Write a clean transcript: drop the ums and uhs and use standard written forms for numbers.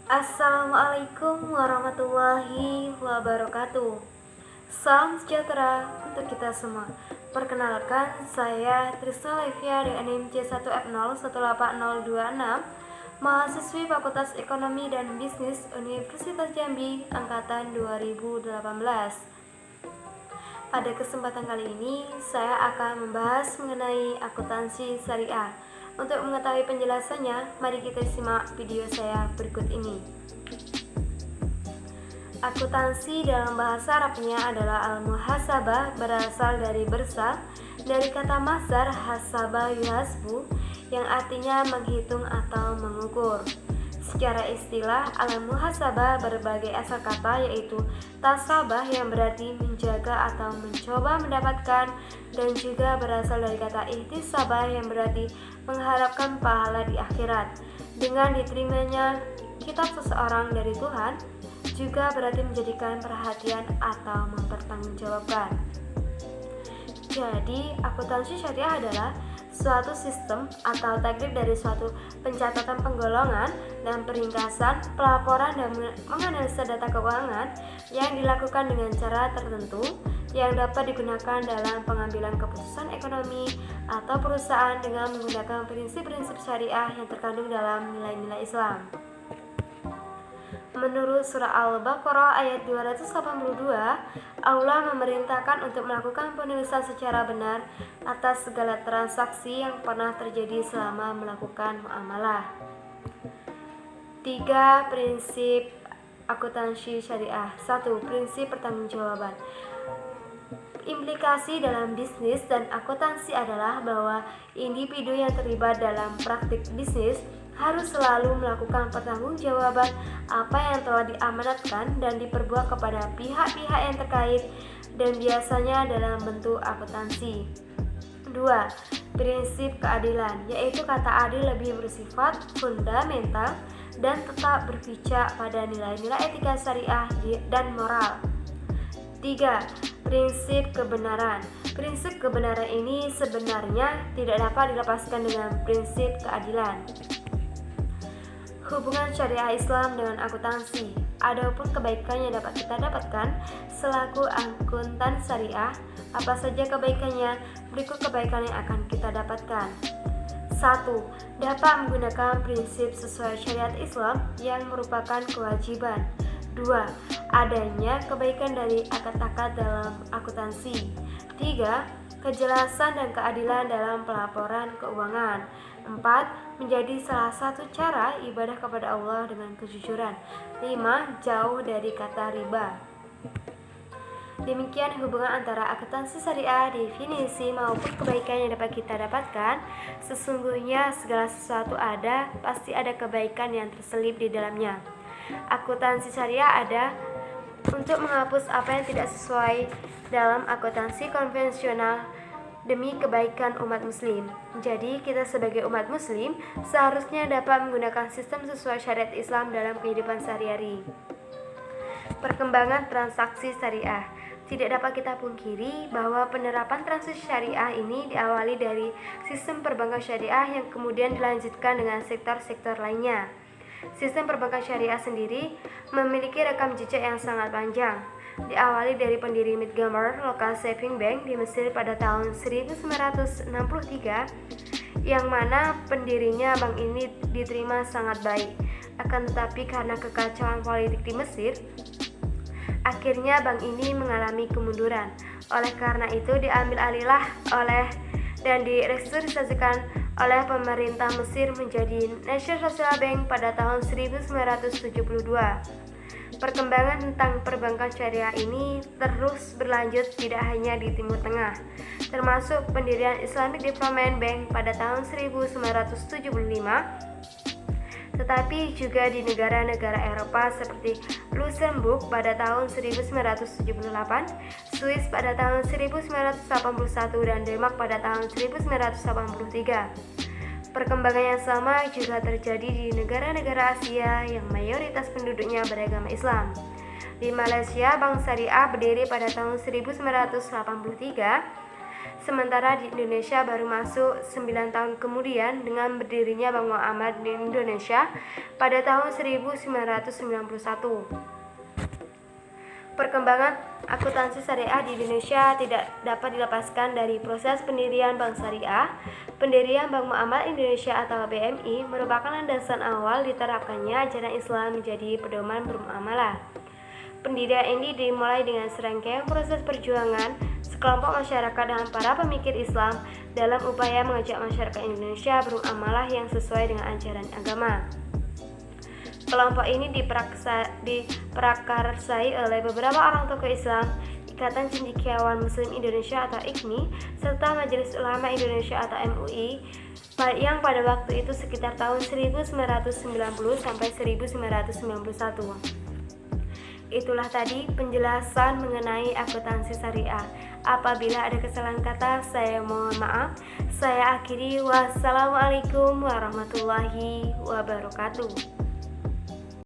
Assalamualaikum warahmatullahi wabarakatuh. Salam sejahtera untuk kita semua. Perkenalkan, saya Trisna Levia dengan NIM C1F0180226, mahasiswi Fakultas Ekonomi dan Bisnis Universitas Jambi angkatan 2018. Pada kesempatan kali ini, saya akan membahas mengenai akuntansi syariah. Untuk mengetahui penjelasannya, mari kita simak video saya berikut ini. Akuntansi dalam bahasa Arabnya adalah al-muhasabah, berasal dari bersal dari kata masdar hasaba yuhasbu yang artinya menghitung atau mengukur. Secara istilah, al-muhasabah berbagai asal kata, yaitu tasabah yang berarti menjaga atau mencoba mendapatkan, dan juga berasal dari kata ihtisabah yang berarti mengharapkan pahala di akhirat. Dengan diterimanya kitab seseorang dari Tuhan, juga berarti menjadikan perhatian atau mempertanggungjawabkan. Jadi, akuntansi syariah adalah suatu sistem atau teknik dari suatu pencatatan penggolongan dan peringkasan, pelaporan dan menganalisa data keuangan yang dilakukan dengan cara tertentu yang dapat digunakan dalam pengambilan keputusan ekonomi atau perusahaan dengan menggunakan prinsip-prinsip syariah yang terkandung dalam nilai-nilai Islam. Menurut surah Al-Baqarah ayat 282, Allah memerintahkan untuk melakukan penulisan secara benar atas segala transaksi yang pernah terjadi selama melakukan muamalah. 3. Prinsip akuntansi syariah. 1. Prinsip pertanggungjawaban. Implikasi dalam bisnis dan akuntansi adalah bahwa individu yang terlibat dalam praktik bisnis harus selalu melakukan pertanggungjawaban apa yang telah diamanatkan dan diperbuat kepada pihak-pihak yang terkait, dan biasanya dalam bentuk akuntansi. 2. Prinsip keadilan, yaitu kata adil lebih bersifat fundamental dan tetap berpijak pada nilai-nilai etika syariah dan moral. 3. Prinsip kebenaran. Prinsip kebenaran ini sebenarnya tidak dapat dilepaskan dengan prinsip keadilan. Hubungan syariah Islam dengan akuntansi. Adapun kebaikan yang dapat kita dapatkan selaku akuntan syariah, apa saja kebaikannya? Berikut kebaikan yang akan kita dapatkan. 1. Dapat menggunakan prinsip sesuai syariat Islam yang merupakan kewajiban. 2. Adanya kebaikan dari akad-akad dalam akuntansi. 3. Kejelasan dan keadilan dalam pelaporan keuangan. 4. Menjadi salah satu cara ibadah kepada Allah dengan kejujuran. 5. Jauh dari kata riba. Demikian hubungan antara akuntansi syariah, definisi maupun kebaikan yang dapat kita dapatkan. Sesungguhnya segala sesuatu ada, pasti ada kebaikan yang terselip di dalamnya. Akuntansi syariah ada untuk menghapus apa yang tidak sesuai dalam akuntansi konvensional demi kebaikan umat muslim. Jadi kita sebagai umat muslim seharusnya dapat menggunakan sistem sesuai syariat Islam dalam kehidupan sehari-hari. Perkembangan transaksi syariah. Tidak dapat kita pungkiri bahwa penerapan transaksi syariah ini diawali dari sistem perbankan syariah yang kemudian dilanjutkan dengan sektor-sektor lainnya. Sistem perbankan syariah sendiri memiliki rekam jejak yang sangat panjang. Diawali dari pendiri Midgamar Local Saving Bank di Mesir pada tahun 1963, yang mana pendirinya bank ini diterima sangat baik. Akan tetapi karena kekacauan politik di Mesir, akhirnya bank ini mengalami kemunduran. Oleh karena itu diambil alihlah dan direstrukturisasikan oleh pemerintah Mesir menjadi National Social Bank pada tahun 1972. Perkembangan tentang perbankan syariah ini terus berlanjut tidak hanya di Timur Tengah, termasuk pendirian Islamic Development Bank pada tahun 1975, tetapi juga di negara-negara Eropa seperti Luxembourg pada tahun 1978, Swiss pada tahun 1981, dan Denmark pada tahun 1983. Perkembangan yang sama juga terjadi di negara-negara Asia yang mayoritas penduduknya beragama Islam. Di Malaysia, Bank Syariah berdiri pada tahun 1983. Sementara di Indonesia baru masuk 9 tahun kemudian dengan berdirinya Bank Muamalah di Indonesia pada tahun 1991. Perkembangan akuntansi syariah di Indonesia tidak dapat dilepaskan dari proses pendirian Bank Syariah. Pendirian Bank Muamalah Indonesia atau BMI merupakan landasan awal diterapkannya ajaran Islam menjadi pedoman bermuamalah. Pendirian ini dimulai dengan serangkaian proses perjuangan sekelompok masyarakat dan para pemikir Islam dalam upaya mengajak masyarakat Indonesia bermuamalah yang sesuai dengan ajaran agama. Kelompok ini diprakarsai oleh beberapa orang tokoh Islam, Ikatan Cendekiawan Muslim Indonesia atau IKMI, serta Majelis Ulama Indonesia atau MUI yang pada waktu itu sekitar tahun 1990 sampai 1991. Itulah tadi penjelasan mengenai akuntansi syariah. Apabila ada kesalahan kata, saya mohon maaf. Saya akhiri. Wassalamualaikum warahmatullahi wabarakatuh.